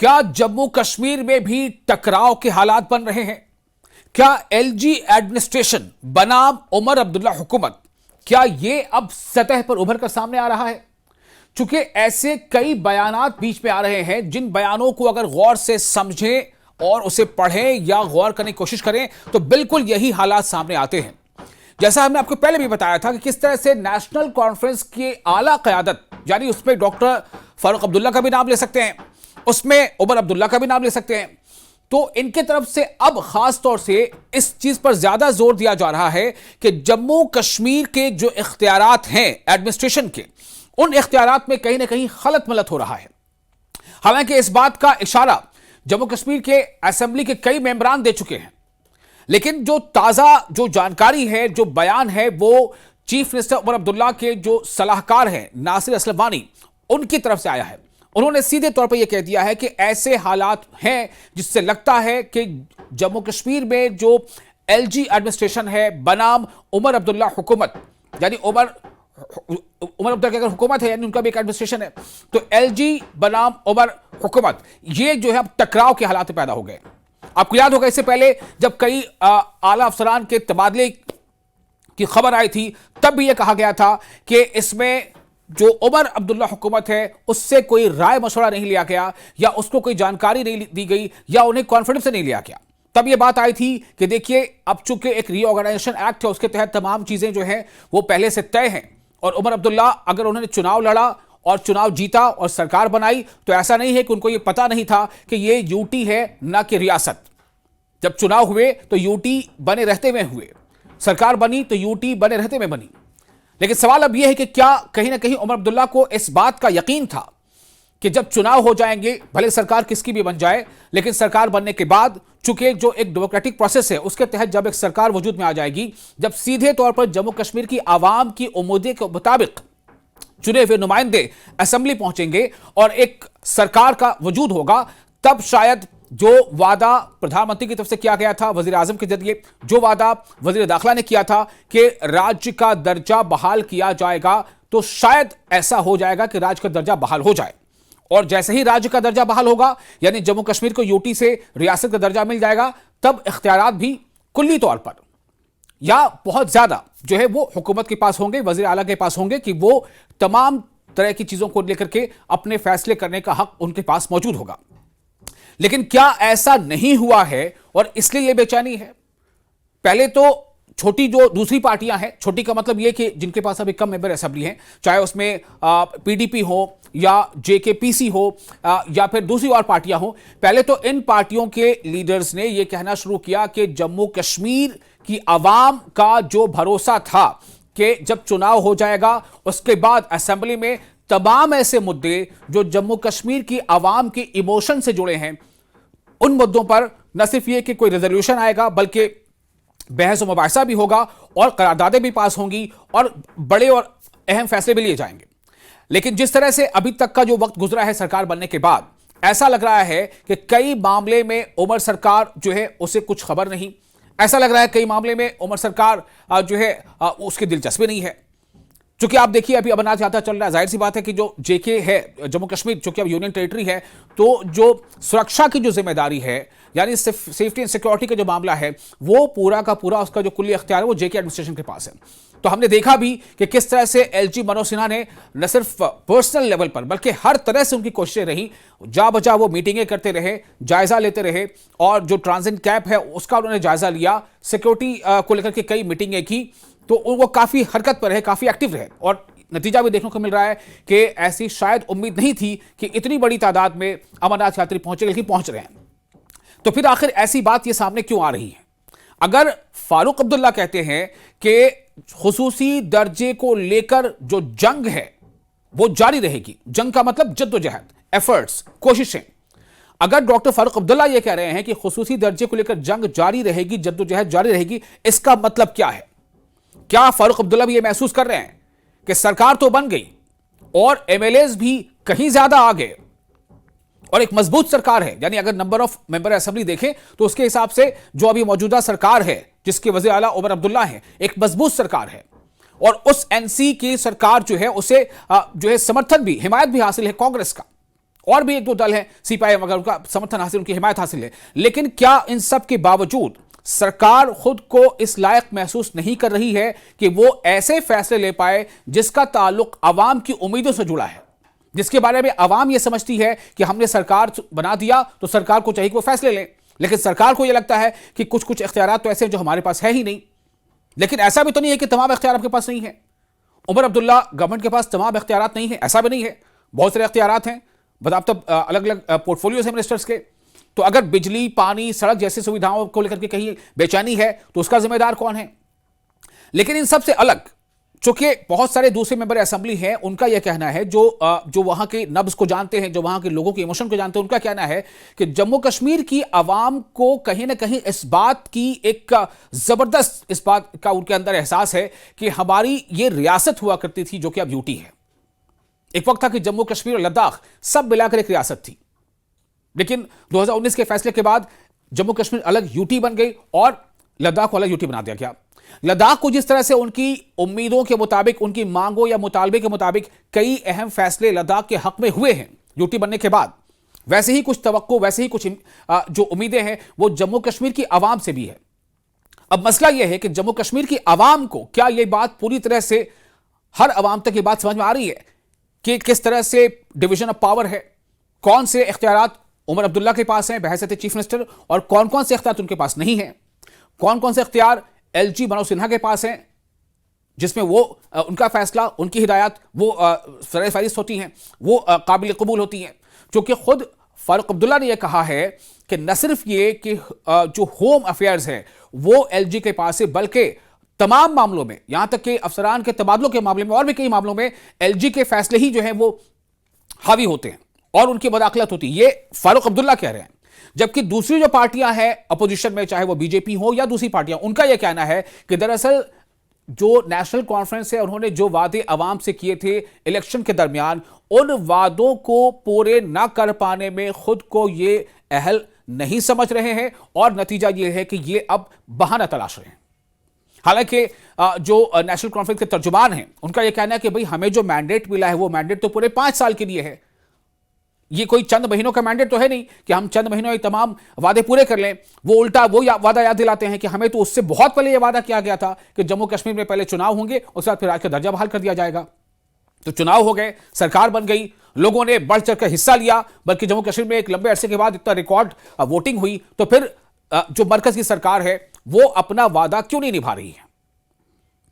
क्या जम्मू कश्मीर में भी टकराव के हालात बन रहे हैं? क्या एलजी एडमिनिस्ट्रेशन बनाम उमर अब्दुल्ला हुकूमत, क्या यह अब सतह पर उभर कर सामने आ रहा है? चूंकि ऐसे कई बयानात बीच में आ रहे हैं जिन बयानों को अगर गौर से समझें और उसे पढ़ें या गौर करने की कोशिश करें तो बिल्कुल यही हालात सामने आते हैं। जैसा हमने आपको पहले भी बताया था कि किस तरह से नेशनल कॉन्फ्रेंस की आला क़यादत, यानी उसमें डॉक्टर फारूक अब्दुल्ला का भी नाम ले सकते हैं, उसमें उमर अब्दुल्ला का भी नाम ले सकते हैं, तो इनके तरफ से अब खास तौर से इस चीज पर ज्यादा जोर दिया जा रहा है कि जम्मू कश्मीर के जो इख्तियारात हैं एडमिनिस्ट्रेशन के, उन इख्तियारात में कहीं ना कहीं खलत मलत हो रहा है। हालांकि इस बात का इशारा जम्मू कश्मीर के असेंबली के कई मेंबरान दे चुके हैं, लेकिन जो ताजा जो जानकारी है, जो बयान है, वो चीफ मिनिस्टर उमर अब्दुल्ला के जो सलाहकार हैं नासिर असलम वानी, उनकी तरफ से आया है। उन्होंने सीधे तौर पर यह कह दिया है कि ऐसे हालात हैं जिससे लगता है कि जम्मू कश्मीर में जो एलजी एडमिनिस्ट्रेशन है बनाम उमर अब्दुल्ला हुकूमत, यानी उमर अब्दुल्ला की अगर हुकूमत है यानी उनका भी एक एडमिनिस्ट्रेशन है, तो एलजी बनाम उमर हुकूमत, ये जो है अब टकराव के हालात पैदा हो गए। आपको याद होगा इससे पहले जब कई आला अफसरान के तबादले की खबर आई थी, तब भी यह कहा गया था कि इसमें जो उमर अब्दुल्ला हुकूमत है उससे कोई राय मशवरा नहीं लिया गया, या उसको कोई जानकारी नहीं दी गई, या उन्हें कॉन्फिडेंस से नहीं लिया गया। तब यह बात आई थी कि देखिए अब चूंकि एक रीऑर्गेनाइजेशन एक्ट है, उसके तहत तमाम चीजें जो हैं वो पहले से तय हैं, और उमर अब्दुल्ला अगर उन्होंने चुनाव लड़ा और चुनाव जीता और सरकार बनाई तो ऐसा नहीं है कि उनको यह पता नहीं था कि यह यूटी है ना कि रियासत। जब चुनाव हुए तो यूटी बने रहते में हुए, सरकार बनी तो यूटी बने रहते में बनी। लेकिन सवाल अब यह है कि क्या कहीं ना कहीं उमर अब्दुल्ला को इस बात का यकीन था कि जब चुनाव हो जाएंगे, भले सरकार किसकी भी बन जाए, लेकिन सरकार बनने के बाद चूंकि जो एक डेमोक्रेटिक प्रोसेस है उसके तहत जब एक सरकार वजूद में आ जाएगी, जब सीधे तौर पर जम्मू कश्मीर की आवाम की उम्मीदों के मुताबिक चुने हुए नुमाइंदे असेंबली पहुंचेंगे और एक सरकार का वजूद होगा, तब शायद जो वादा प्रधानमंत्री की तरफ से किया गया था, वजीर आजम के जरिए जो वादा वजीर दाखिला ने किया था कि राज्य का दर्जा बहाल किया जाएगा, तो शायद ऐसा हो जाएगा कि राज्य का दर्जा बहाल हो जाए। और जैसे ही राज्य का दर्जा बहाल होगा, यानी जम्मू कश्मीर को यूटी से रियासत का दर्जा मिल जाएगा, तब इख्तियारात भी कुल्ली तौर पर या बहुत ज्यादा जो है वो हुकूमत के पास होंगे, वजीर आला के पास होंगे, कि वो तमाम तरह की चीजों को लेकर के अपने फैसले करने का हक उनके पास मौजूद होगा। लेकिन क्या ऐसा नहीं हुआ है और इसलिए यह बेचैनी है? पहले तो छोटी जो दूसरी पार्टियां हैं, छोटी का मतलब यह कि जिनके पास अभी कम मेंबर असेंबली हैं, चाहे उसमें पीडीपी हो या जेकेपीसी हो या फिर दूसरी और पार्टियां हो, पहले तो इन पार्टियों के लीडर्स ने यह कहना शुरू किया कि जम्मू कश्मीर की आवाम का जो भरोसा था कि जब चुनाव हो जाएगा उसके बाद असेंबली में तमाम ऐसे मुद्दे जो जम्मू कश्मीर की आवाम के इमोशन से जुड़े हैं, उन मुद्दों पर न सिर्फ यह कि कोई रेजोल्यूशन आएगा, बल्कि बहस व मुबाहिसा भी होगा और करारदादें भी पास होंगी और बड़े और अहम फैसले भी लिए जाएंगे। लेकिन जिस तरह से अभी तक का जो वक्त गुजरा है सरकार बनने के बाद, ऐसा लग रहा है कि कई मामले में उमर सरकार जो है उसे कुछ खबर नहीं, ऐसा लग रहा है कई मामले में उमर सरकार जो है उसकी दिलचस्पी नहीं है। चूंकि आप देखिए अभी अमरनाथ यात्रा चल रहा है, जाहिर सी बात है कि जो जेके है जम्मू कश्मीर, चूंकि अब यूनियन टेरिटरी है, तो जो सुरक्षा की जो जिम्मेदारी है, यानी सेफ्टी एंड सिक्योरिटी का जो मामला है, वो पूरा का पूरा उसका जो कुल्ली अख्तियार है वो जेके एडमिनिस्ट्रेशन के पास है। तो हमने देखा भी कि किस तरह से एलजी मनोज सिन्हा ने न सिर्फ पर्सनल लेवल पर बल्कि हर तरह से उनकी कोशिशें रही, जा बजा वो मीटिंगें करते रहे, जायजा लेते रहे, और जो ट्रांजिट कैंप है उसका उन्होंने जायजा लिया, सिक्योरिटी को लेकर के कई मीटिंगें की, तो वो काफी हरकत पर रहे, काफी एक्टिव रहे, और नतीजा भी देखने को मिल रहा है कि ऐसी शायद उम्मीद नहीं थी कि इतनी बड़ी तादाद में अमरनाथ यात्री पहुंचे, लेकिन पहुंच रहे हैं। तो फिर आखिर ऐसी बात ये सामने क्यों आ रही है? अगर फारूक अब्दुल्ला कहते हैं कि खुसूसी दर्जे को लेकर जो जंग है वो जारी रहेगी, जंग का मतलब जद्दोजहद, एफर्ट्स, कोशिशें, अगर डॉक्टर फारूक अब्दुल्ला ये कह रहे हैं कि खुसूसी दर्जे को लेकर जंग जारी रहेगी, जद्दोजहद जारी रहेगी, इसका मतलब क्या है? क्या फारूक अब्दुल्ला भी ये महसूस कर रहे हैं कि सरकार तो बन गई और एमएलएस भी कहीं ज्यादा आ गए और एक मजबूत सरकार है, यानी अगर नंबर ऑफ मेंबर असेंबली देखें तो उसके हिसाब से जो अभी मौजूदा सरकार है जिसके वजीर आला उमर अब्दुल्ला है, एक मजबूत सरकार है, और उस एनसी की सरकार जो है उसे जो है समर्थन भी, हिमायत भी हासिल है कांग्रेस का, और भी एक दो दल हैं, सीपीआई वगैरह, उनका समर्थन हासिल, उनकी हिमायत हासिल है। लेकिन क्या इन सब के बावजूद सरकार खुद को इस लायक महसूस नहीं कर रही है कि वो ऐसे फैसले ले पाए जिसका ताल्लुक आवाम की उम्मीदों से जुड़ा है, जिसके बारे में आवाम यह समझती है कि हमने सरकार बना दिया तो सरकार को चाहिए कि वो फैसले लें, लेकिन सरकार को यह लगता है कि कुछ कुछ इख्तियार तो ऐसे हैं जो हमारे पास है ही नहीं। लेकिन ऐसा भी तो नहीं है कि तमाम इख्तियार आपके पास नहीं है। उमर अब्दुल्ला गवर्नमेंट के पास तमाम इख्तियार नहीं है, ऐसा भी नहीं है, बहुत सारे इख्तियार हैं, बताओ तब अलग अलग पोर्टफोलियोज हैं मिनिस्टर्स के। तो अगर बिजली, पानी, सड़क जैसी सुविधाओं को लेकर के कहीं बेचैनी है तो उसका जिम्मेदार कौन है? लेकिन इन सबसे अलग चूंकि बहुत सारे दूसरे मेंबर असेंबली हैं, उनका यह कहना है, जो वहां के नब्ज को जानते हैं, जो वहां के लोगों के इमोशन को जानते हैं, उनका कहना है कि जम्मू कश्मीर की आवाम को कहीं ना कहीं इस बात की एक जबरदस्त, इस बात का उनके अंदर एहसास है कि हमारी ये रियासत हुआ करती थी जो कि अब यूटी है। एक वक्त था कि जम्मू कश्मीर और लद्दाख सब मिलाकर एक रियासत थी, लेकिन 2019 के फैसले के बाद जम्मू कश्मीर अलग यूटी बन गई और लद्दाख को अलग यूटी बना दिया गया। लद्दाख को जिस तरह से उनकी उम्मीदों के मुताबिक, उनकी मांगों या मुतालबे के मुताबिक कई अहम फैसले लद्दाख के हक में हुए हैं यूटी बनने के बाद, वैसे ही कुछ तवक्को, वैसे ही कुछ जो उम्मीदें हैं वो जम्मू कश्मीर की आवाम से भी है। अब मसला यह है कि जम्मू कश्मीर की आवाम को क्या यह बात पूरी तरह से, हर आवाम तक यह बात समझ में आ रही है कि किस तरह से डिवीजन ऑफ पावर है, कौन से इख्तियारात उमर अब्दुल्ला के पास हैं बहैसियत चीफ मिनिस्टर और कौन कौन से इख्तियार उनके पास नहीं है, कौन कौन से इख्तियार एलजी मनोज सिन्हा के पास हैं जिसमें वो उनका फैसला, उनकी हिदायत वो सराय फहरिस्त होती हैं, वो काबिल कबूल होती हैं। क्योंकि खुद फारूक अब्दुल्ला ने यह कहा है कि न सिर्फ ये कि जो होम अफेयर्स है वो एलजी के पास है, बल्कि तमाम मामलों में, यहां तक कि अफसरान के तबादलों के मामले में और भी कई मामलों में एलजी के फैसले ही जो है वो हावी होते हैं और उनकी मुदाखलत होती है। ये फारूक अब्दुल्ला कह रहे हैं। जबकि दूसरी जो पार्टियां हैं अपोजिशन में, चाहे वो बीजेपी हो या दूसरी पार्टियां, उनका यह कहना है कि दरअसल जो नेशनल कॉन्फ्रेंस है उन्होंने जो वादे अवाम से किए थे इलेक्शन के दरमियान, उन वादों को पूरे ना कर पाने में खुद को ये अहल नहीं समझ रहे हैं और नतीजा ये है कि ये अब बहाना तलाश रहे हैं। हालांकि जो नेशनल कॉन्फ्रेंस के तर्जुमान हैं उनका यह कहना है कि भाई हमें जो मैंडेट मिला है वो मैंडेट तो पूरे 5 साल के लिए है, ये कोई चंद महीनों का मैंडेट तो है नहीं कि हम चंद महीनों में तमाम वादे पूरे कर लें। वो उल्टा वो वादा याद दिलाते हैं कि हमें तो उससे बहुत पहले यह वादा किया गया था कि जम्मू कश्मीर में पहले चुनाव होंगे, उसके बाद फिर राज्य का दर्जा बहाल कर दिया जाएगा। तो चुनाव हो गए, सरकार बन गई, लोगों ने बढ़ चढ़कर हिस्सा लिया, बल्कि जम्मू कश्मीर में एक लंबे अरसे के बाद इतना रिकॉर्ड वोटिंग हुई, तो फिर जो मरकज की सरकार है वो अपना वादा क्यों नहीं निभा रही है?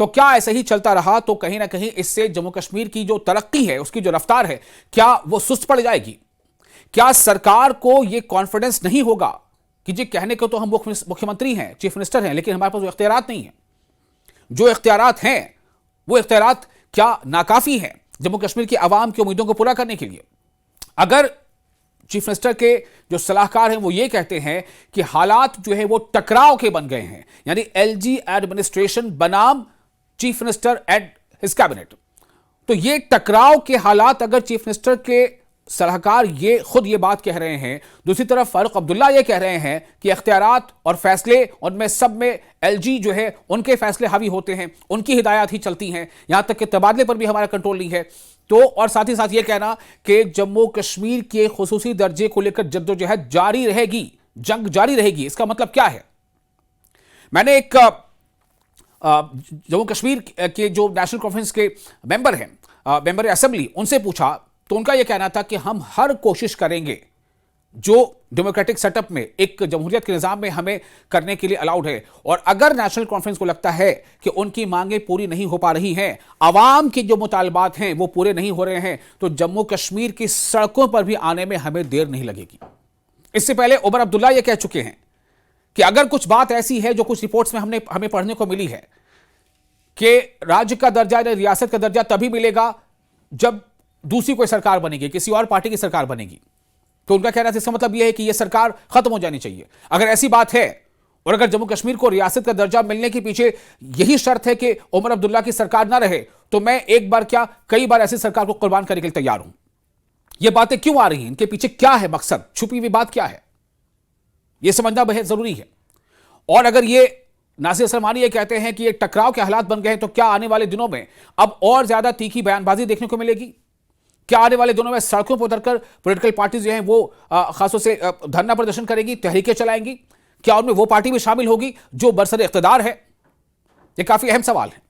तो क्या ऐसे ही चलता रहा तो कहीं ना कहीं इससे जम्मू कश्मीर की जो तरक्की है, उसकी जो रफ्तार है, क्या वो सुस्त पड़ जाएगी? क्या सरकार को यह कॉन्फिडेंस नहीं होगा कि जी कहने को तो हम मुख्यमंत्री हैं, चीफ मिनिस्टर हैं, लेकिन हमारे पास वो इख्तियारात नहीं है, जो इख्तियारात हैं वो इख्तियारात क्या नाकाफी हैं जम्मू कश्मीर की आवाम की उम्मीदों को पूरा करने के लिए? अगर चीफ मिनिस्टर के जो सलाहकार हैं वो ये कहते हैं कि हालात जो है वो टकराव के बन गए हैं, यानी एलजी एडमिनिस्ट्रेशन बनाम chief minister and his cabinet, तो ये टकराव के हालात अगर चीफ मिनिस्टर के सलाहकार ये खुद ये बात कह रहे हैं, दूसरी तरफ फारूक अब्दुल्ला ये कह रहे हैं कि इख्तियारात और फैसले उनमें सब में एलजी जो है उनके फैसले हावी होते हैं, उनकी हिदायत ही चलती हैं, यहां तक कि तबादले पर भी हमारा कंट्रोल नहीं है। तो और साथ ही साथ ये कहना कि जम्मू कश्मीर के खुसूसी दर्जे को लेकर जद्दोजहद जारी रहेगी, जंग जारी रहेगी। इसका मतलब क्या है? मैंने एक जम्मू कश्मीर के जो नेशनल कॉन्फ्रेंस के मेंबर हैं, मेंबर असेंबली, उनसे पूछा तो उनका यह कहना था कि हम हर कोशिश करेंगे जो डेमोक्रेटिक सेटअप में, एक जमहूरियत के निजाम में हमें करने के लिए अलाउड है, और अगर नेशनल कॉन्फ्रेंस को लगता है कि उनकी मांगें पूरी नहीं हो पा रही हैं, आवाम के जो मुतालबात हैं वो पूरे नहीं हो रहे हैं, तो जम्मू कश्मीर की सड़कों पर भी आने में हमें देर नहीं लगेगी। इससे पहले उमर अब्दुल्ला ये कह चुके हैं कि अगर कुछ बात ऐसी है जो कुछ रिपोर्ट्स में हमें पढ़ने को मिली है कि राज्य का दर्जा या रियासत का दर्जा तभी मिलेगा जब दूसरी कोई सरकार बनेगी, किसी और पार्टी की सरकार बनेगी, तो उनका कहना है इसका मतलब यह है कि यह सरकार खत्म हो जानी चाहिए। अगर ऐसी बात है और अगर जम्मू कश्मीर को रियासत का दर्जा मिलने के पीछे यही शर्त है कि उमर अब्दुल्ला की सरकार ना रहे, तो मैं एक बार क्या कई बार ऐसी सरकार को कुर्बान करने के लिए तैयार हूं। यह बातें क्यों आ रही हैं, इनके पीछे क्या है मकसद, छुपी हुई बात क्या है, यह समझना बेहद जरूरी है। और अगर ये नासिर सलमानी ये कहते हैं कि ये टकराव के हालात बन गए हैं, तो क्या आने वाले दिनों में अब और ज्यादा तीखी बयानबाजी देखने को मिलेगी? क्या आने वाले दिनों में सड़कों पर उतरकर पॉलिटिकल पार्टी जो हैं वो खासतौर से धरना प्रदर्शन करेगी, तहरीकें चलाएंगी? क्या उनमें वो पार्टी भी शामिल होगी जो बरसर इख्तिदार है? ये काफी अहम सवाल है।